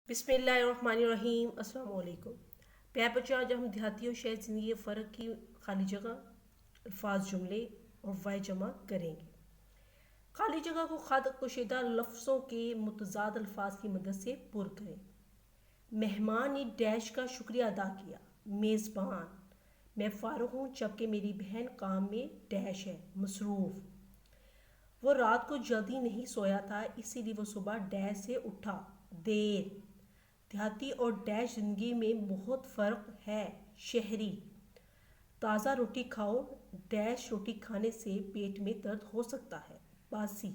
बिस्मिल्लाहिर्रहमानिर्रहीम। अस्सलाम वालेकुम। प्यार बच्चों, आज हम देहाती और शहरी ज़िंदगी के फ़र्क की खाली जगह, अल्फाज, जुमले और वाय जमा करेंगे। खाली जगह को खाद कुशीदा लफ्ज़ों के मुतज़ाद अल्फाज की मदद से पुर करें। मेहमान ने डैश का शुक्रिया अदा किया। मेज़बान, मैं फ़ारुग हूँ जबकि मेरी बहन काम में डैश है, मसरूफ़। वो रात को जल्दी नहीं सोया था, इसीलिए वो सुबह डैश से उठा, देर। देहाती और डैश ज़िंदगी में बहुत फ़र्क है, शहरी। ताज़ा रोटी खाओ, डैश रोटी खाने से पेट में दर्द हो सकता है, बासी।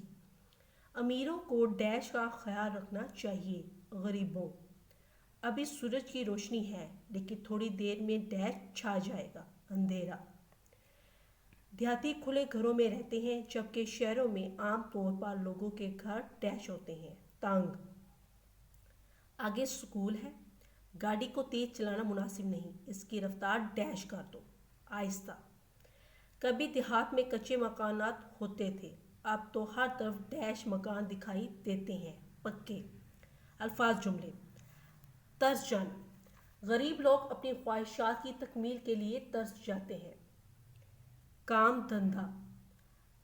अमीरों को डैश का ख्याल रखना चाहिए, गरीबों। अभी सूरज की रोशनी है लेकिन थोड़ी देर में डैश छा जाएगा, अंधेरा। देहाती खुले घरों में रहते हैं जबकि शहरों में आम तौर पर लोगों के घर डैश होते हैं, तंग। आगे स्कूल है, गाड़ी को तेज चलाना मुनासिब नहीं, इसकी रफ्तार डैश कर दो, आहिस्ता। कभी देहात में कच्चे मकानात होते थे, अब तो हर तरफ डैश मकान दिखाई देते हैं, पक्के। अल्फाज, जुमले। तरस जाना, गरीब लोग अपनी ख्वाहिशात की तकमील के लिए तरस जाते हैं। काम धंधा,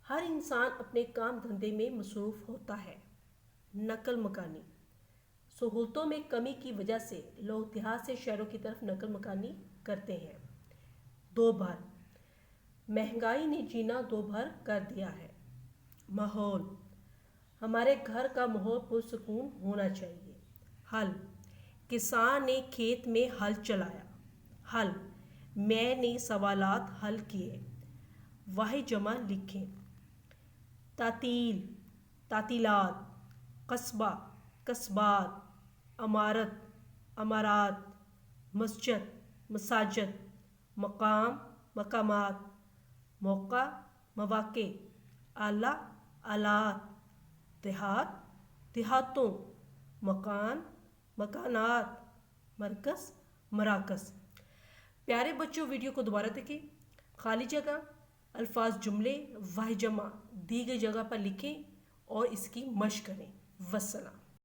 हर इंसान अपने काम धंधे में मसरूफ़ होता है। नकल मकानी, सहूलतों में कमी की वजह से लोग देहात से शहरों की तरफ नकल मकानी करते हैं। दो भर, महंगाई ने जीना दो भर कर दिया है। माहौल, हमारे घर का माहौल पुरसुकून होना चाहिए। हल, किसान ने खेत में हल चलाया। हल, मैंने सवालात हल किए। वाहिद जमा लिखें। तातील, तातीलात। कस्बा, कस्बात। अमारत, अमारात। मस्जिद, मसाजिद। मकाम, मकामात। मौका, मवाक़े। आला, आलात। देहात, देहातों। मकान, मकानात। मरकज़, मराकज़। प्यारे बच्चों, वीडियो को दोबारा देखें। खाली जगह, अल्फाज, जुमले, वाहिद जमा दी गई जगह पर लिखें और इसकी मश्क करें। वस्सलाम।